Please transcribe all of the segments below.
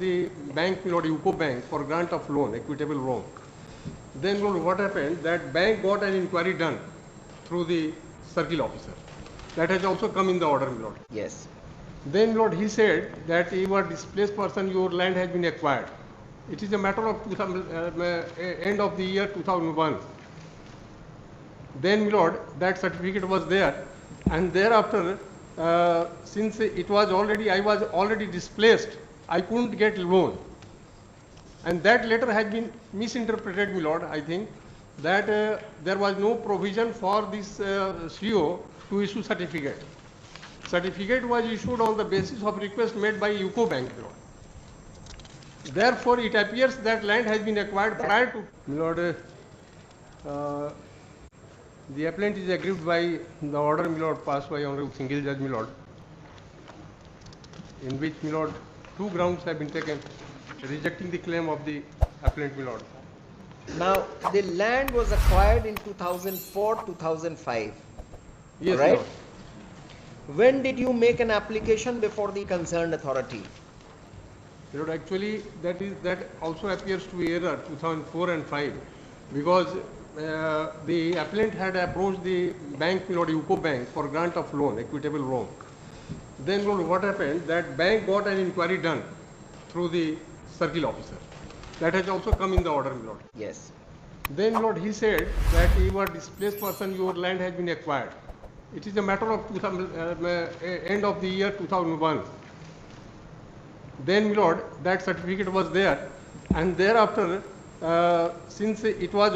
the bank, Lord, UCO Bank, for grant of loan, equitable loan. Then, Lord, what happened? That bank got an inquiry done through the circle officer. That has also come in the order, Lord. Yes. Then, Lord, he said that you are displaced person, your land has been acquired. It is a matter of end of the year 2001. Then, Lord, that certificate was there, and thereafter, since I was already displaced, I couldn't get loan. And that letter has been misinterpreted, my Lord, I think, that there was no provision for this CO to issue certificate. Certificate was issued on the basis of request made by UCO Bank, my Lord. Therefore, it appears that land has been acquired prior to, my Lord, the appellant is aggrieved by the order, my Lord, passed by Honourable Single Judge, my Lord, in which, my Lord, two grounds have been taken, rejecting the claim of the appellant, my Lord. Now, the land was acquired in 2004-2005. Yes, right? Lord. When did you make an application before the concerned authority? Lord, actually, that also appears to be error, 2004 and 5, because the appellant had approached the bank, Lord, UCO Bank, for grant of loan, equitable loan. Then, Lord, what happened? That bank got an inquiry done through the circle officer. That has also come in the order, Lord. Yes. Then, Lord, he said that you are displaced person, your land has been acquired. It is a matter of end of the year 2001. Then, Lord, that certificate was there, and thereafter, since I was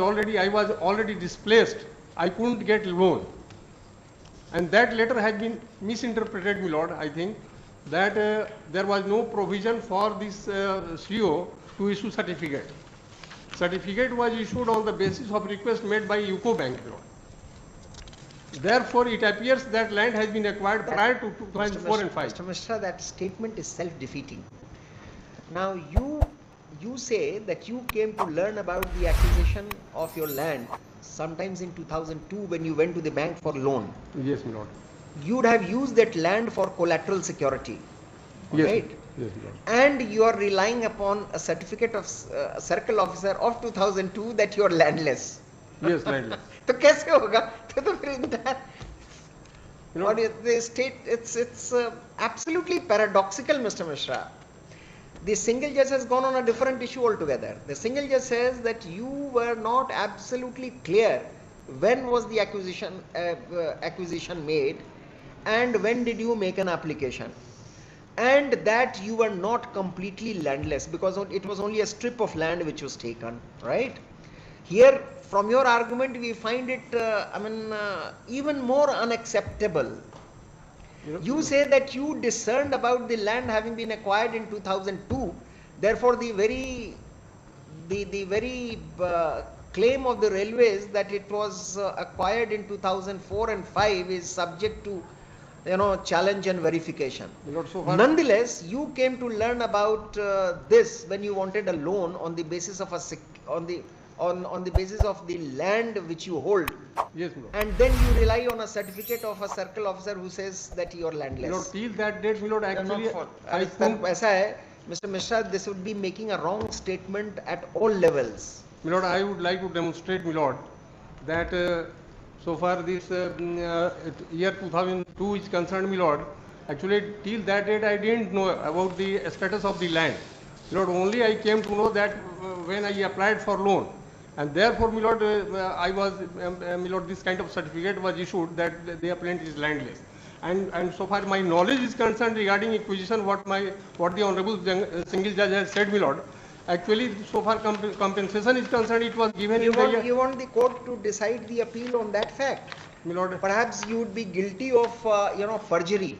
already displaced, I couldn't get loan. And that letter has been misinterpreted, my Lord, I think, that there was no provision for this CO to issue certificate. Certificate was issued on the basis of request made by UCO Bank, Lord. Therefore, it appears that land has been acquired prior to 2004 and 5. Mr. Mishra, that statement is self-defeating. Now, you say that you came to learn about the acquisition of your land sometimes in 2002 when you went to the bank for loan. Yes, my Lord. You would have used that land for collateral security. Yes, right? Yes, my Lord. And you are relying upon a certificate of circle officer of 2002 that you are landless. Yes, landless. तो कैसे होगा? तो फिर entire, You know, the state, it's absolutely paradoxical, Mr. Mishra. The single judge has gone on a different issue altogether. The single judge says that you were not absolutely clear when was the acquisition made and when did you make an application, and that you were not completely landless because it was only a strip of land which was taken, right? Here, from your argument, we find it, even more unacceptable. You say that you discerned about the land having been acquired in 2002. Therefore, the very claim of the railways that it was acquired in 2004 and 5 is subject to, challenge and verification. Nonetheless, you came to learn about this when you wanted a loan on the basis of on the basis of the land which you hold. Yes, Lord. And then you rely on a certificate of a circle officer who says that you are landless. Lord, till that date, my Lord, actually, ऐसा है, Mr. Mishra, this would be making a wrong statement at all levels. My Lord, I would like to demonstrate, my Lord, that so far this year 2002 is concerned, my Lord, actually till that date I didn't know about the status of the land. My Lord, only I came to know that when I applied for loan. And therefore, my Lord, my Lord, this kind of certificate was issued that the appellant is landless. And so far my knowledge is concerned regarding acquisition, what the Honourable Single Judge has said, my Lord. Actually, so far compensation is concerned, it was given you want the court to decide the appeal on that fact. My Lord, perhaps you would be guilty of perjury.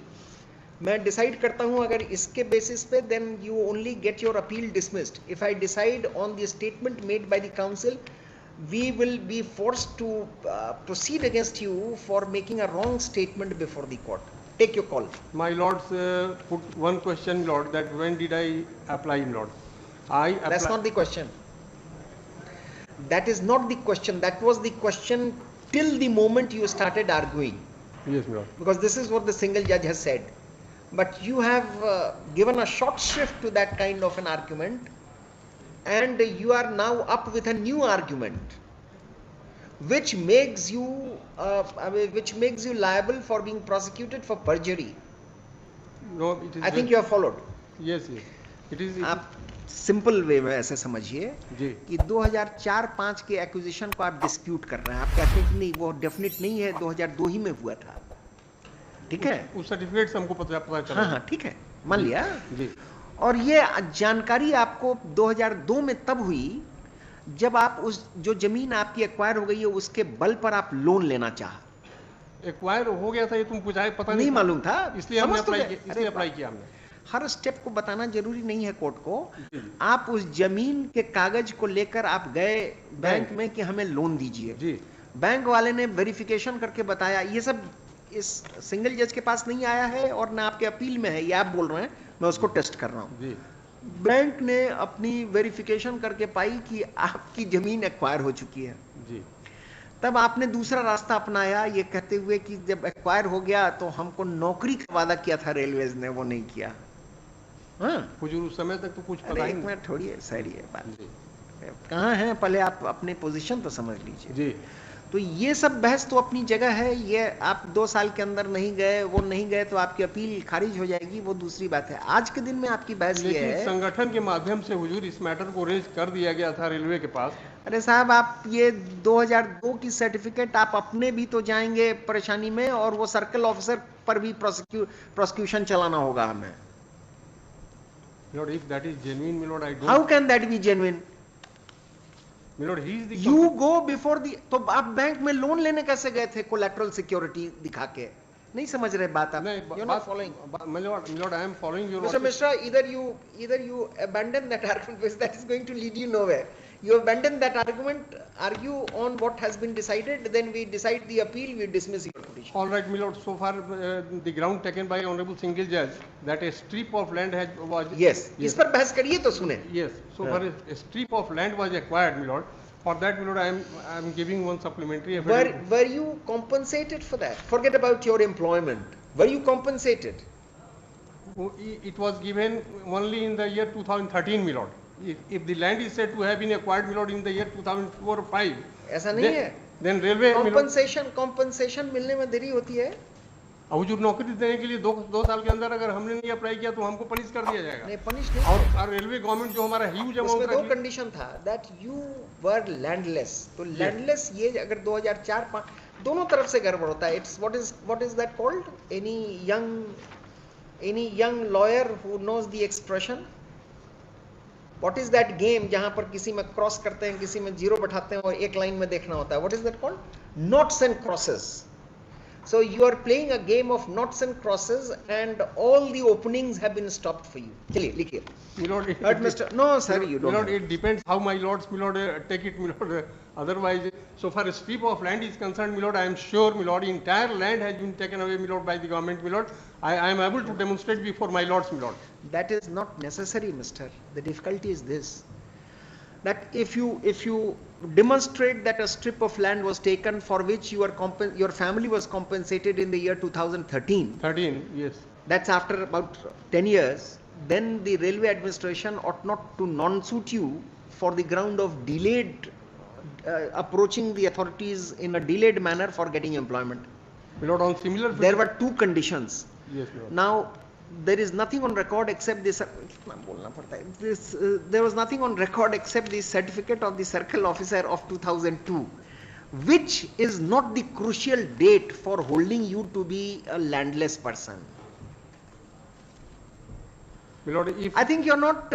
मैं decide करता हूँ अगर इसके basis पे, then you only get your appeal dismissed. If I decide on the statement made by the counsel, we will be forced to proceed against you for making a wrong statement before the court. Take your call. My Lord, put one question, Lord, that when did I apply, Lord? That's not the question. That is not the question. That was the question till the moment you started arguing. Yes, my Lord. Because this is what the single judge has said. but you have given a short shrift to that kind of an argument, and you are now up with a new argument, which makes you liable for being prosecuted for perjury. No, it is. I think you have followed. Yes, yes. It is. आप simple way में ऐसे समझिए जी कि 2004-5 के acquisition को आप dispute कर रहे हैं, आप कहते हैं कि नहीं वो डेफिनेट नहीं है, 2002 ही में हुआ था, ठीक है? उस सर्टिफिकेट से हमको पता चला। हाँ हाँ ठीक है, मान लिया जी। और ये जानकारी आपको 2002 में तब हुई जब आप उस जो जमीन आपकी एक्वायर हो गई है उसके बल पर आप लोन लेना चाहा। एक्वायर हो गया था ये तुम कुछ आए पता नहीं मालूम था, इसलिए हमने अप्लाई किया हमने। हर स्टेप को बताना जरूरी नहीं है कोर्ट को। आप उस जमीन के कागज को लेकर आप गए बैंक में कि हमें लोन दीजिए जी, बैंक वाले ने वेरिफिकेशन करके बताया, ये सब इस सिंगल जज के पास नहीं आया है और ना आपके अपील में है, ये आप बोल रहे हैं, मैं उसको टेस्ट कर रहा हूं। बैंक ने अपनी वेरिफिकेशन करके पाई कि आपकी जमीन एक्वायर हो चुकी है जी। तब आपने दूसरा रास्ता अपनाया ये कहते हुए कि जब एक्वायर हो गया तो हमको नौकरी का वादा किया था रेलवेज ने, वो नहीं किया। हाँ उस समय तक तो कुछ पता ही नहीं। थोड़ी है सही है बात, कहाँ है पहले आप अपने पोजीशन तो समझ लीजिए जी। तो ये सब बहस तो अपनी जगह है, ये आप 2 साल के अंदर नहीं गए, वो नहीं गए तो आपकी अपील खारिज हो जाएगी, वो दूसरी बात है। आज के दिन में आपकी बहस ये है, संगठन के माध्यम से हुजूर इस मैटर को रेज कर दिया गया था रेलवे के पास। अरे साहब आप ये 2002 की सर्टिफिकेट आप अपने भी तो जाएंगे परेशानी में, और वो सर्कल ऑफिसर पर भी प्रोसिक्यूशन चलाना होगा हमें। Lord, if that is genuine, my lord, I don't. How can that be genuine? My lord, he is the. You go before the. तो आप बैंक में लोन लेने कैसे गए थे collateral security दिखा के? नहीं समझ रहे बात आप? नहीं, You're not following. My lord, I am following your. Mr. Mishra, either you abandon that argument because that is going to lead you nowhere. You abandon that argument, argue on what has been decided, then we decide the appeal, we dismiss your petition. All right, my lord. So far, the ground taken by Honourable Single Judge that a strip of land was. Yes. इस पर बहस करिए तो सुने. Yes. So far, a strip of land was acquired, my lord. For that, my lord, I am giving one supplementary. Were you compensated for that? Forget about your employment. Were you compensated? It was given only in the year 2013, my lord. If the land is said to have been acquired, my lord, in the year 2004 or 5, ऐसा नहीं है. Then railway compensation मिलने में देरी होती है. अब जो नौकरी देने के लिए 2 साल के अंदर अगर हमने नहीं अप्लाई किया तो हमको पनिश कर दिया जाएगा. नहीं पनिश नहीं. और रेलवे गवर्नमेंट जो हमारा ह्यूज अमाउंट उसमें 2 कंडीशन था that you were landless. तो landless ये अगर 2004-5 दोनों तरफ से गड़बड़ होता है. It's what is that called? Any young lawyer who knows the expression? What is that game जहां पर किसी में क्रॉस करते हैं, किसी में जीरो बैठाते हैं और एक लाइन में देखना होता है? What is that called? Knots and crosses. So you are playing a game of knots and crosses, and all the openings have been stopped for you. चलिए लिखिए. No sir, you don't. My lord, it depends how my lords, my lord, take it, my lord. Otherwise, so far a strip of land is concerned, my lord, I am sure, my lord, entire land has been taken away, my lord, by the government, my lord. I am able to demonstrate before my lords, my lord. That is not necessary, mister. The difficulty is this, that if you demonstrate that a strip of land was taken for which your family was compensated in the year 2013. 13, yes. That's after about 10 years. Then the railway administration ought not to non-suit you for the ground of delayed approaching the authorities in a delayed manner for getting employment. My lord, on similar. There were 2 conditions. Yes, my lord. Now, there is nothing on record except this. There was nothing on record except the certificate of the circle officer of 2002, which is not the crucial date for holding you to be a landless person. My lord, I think you're not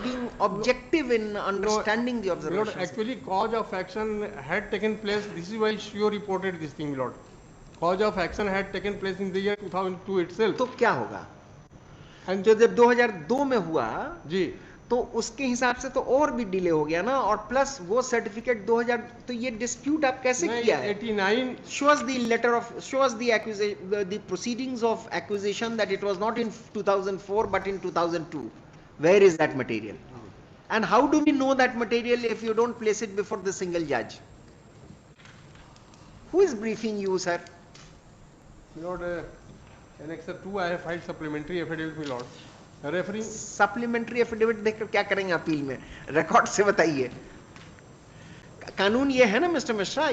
being objective in understanding the observation. My lord, actually, cause of action had taken place. This is why you reported this thing, my lord. Cause of action had taken place in the year 2002 itself. तो क्या होगा? And जो जब 2002 में हुआ जी, तो उसके हिसाब से तो और भी डिले हो गया ना, और प्लस वो सर्टिफिकेट 2000, तो ये डिस्प्यूट आप कैसे किया है? 89 shows the letter of, shows the accusation, the proceedings of accusation that it was not in 2004 but in 2002. Where is that material? And how do we know that material if you don't place it before the single judge? Who is briefing you, sir? Lord, Annexer 2, I have filed supplementary affidavit, my lord. Referring supplementary affidavit देखकर क्या करेंगे appeal में? Record से बताइए. कानून ये है ना mister Mishra,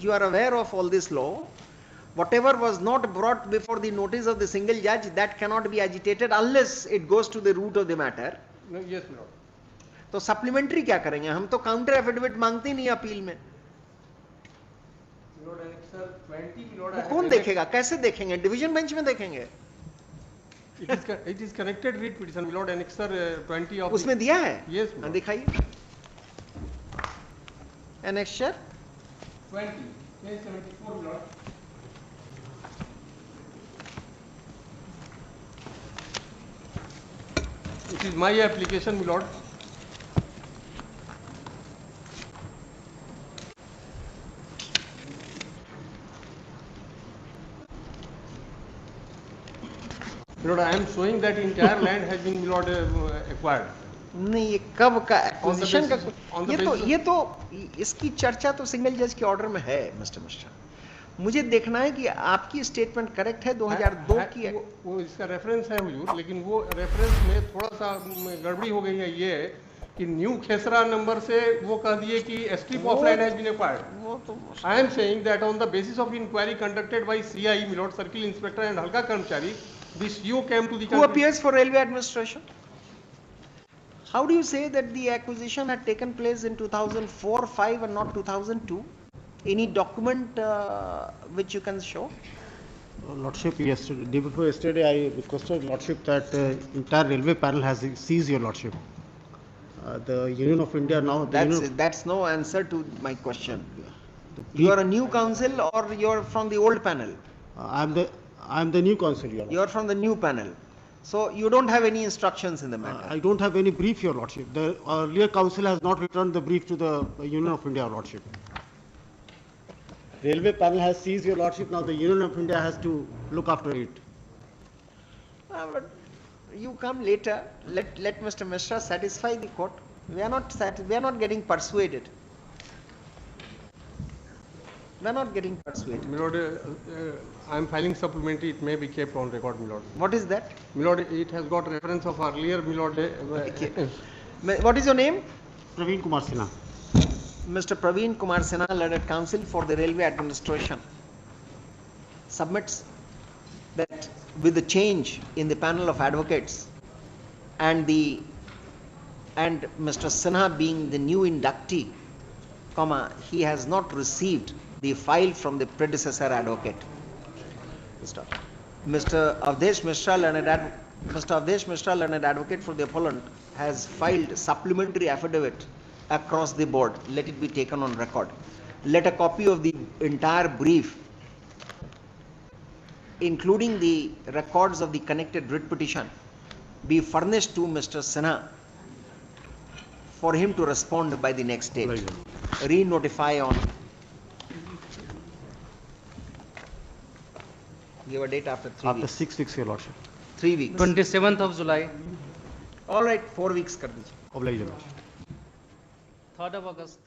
you are aware of all this law. Whatever was not brought before the notice of the single judge, that cannot be agitated unless it goes to the root of the matter. no, yes, my lord. तो supplementary क्या करेंगे? हम तो counter affidavit मांगते ही नहीं appeal में. My lord, Annexer 20, my lord. वो कौन देखेगा? कैसे देखेंगे? डिवीजन बेंच में देखेंगे. It is connected with petition, my lord. Annexer 20 of. उसमें दिया है? Yes, my lord. दिखाइए. Annexure 20, page 74, my lord. It is my application, my lord. My lord, I am showing that entire land has been, my lord, acquired. नहीं, ये कब का acquisition का? on the ये तो इसकी चर्चा तो सिंगल जज के ऑर्डर में है मिस्टर मिश्रा. मुझे देखना है कि आपकी स्टेटमेंट करेक्ट है 2002 की. वो इसका रेफरेंस है हुजूर, लेकिन वो रेफरेंस में थोड़ा सा गड़बड़ी हो गई है. ये है कि न्यू खेसरा नंबर से वो कह दिए कि strip of land has been acquired. वो तो I am saying that on the basis of inquiry conducted by CI, milord circle inspector and हल्का कर्मचारी, this CO came to the who appears for railway administration. How do you say that the acquisition had taken place in 2004, 5 and not 2002? Any document which you can show? Lordship, yesterday, day before yesterday, I requested Lordship that entire railway panel has seized your Lordship. The Union of India now. That's no answer to my question. You are a new council or you are from the old panel? I am the new council, Your Lordship. You are from the new panel. So you don't have any instructions in the matter. I don't have any brief, Your Lordship. The earlier council has not returned the brief to the Union of India, Your Lordship. Railway panel has seized, Your Lordship. Now the Union of India has to look after it. But you come later. Let Mr. Mishra satisfy the court. We are not getting persuaded. We are not getting persuaded. My lord, I am filing supplementary. It may be kept on record, my lord. What is that? My lord, it has got reference of earlier, my lord. What is your name? Praveen Kumar Sinha. Mr. Praveen Kumar Sinha, learned counsel for the railway administration, submits that with the change in the panel of advocates and Mr. Sinha being the new inductee, he has not received the file from the predecessor advocate. Mr. Avdesh Mishra, learned advocate for the appellant, has filed supplementary affidavit across the board. Let it be taken on record. Let a copy of the entire brief, including the records of the connected writ petition, be furnished to Mr. Sinha for him to respond by the next date. Re-notify on. Give a date after 3 weeks. After 6 weeks, Your Lordship. 3 weeks. 27th of July. All right, 4 weeks कर दीजिए. Oblige, Your Lordship. 3rd of August.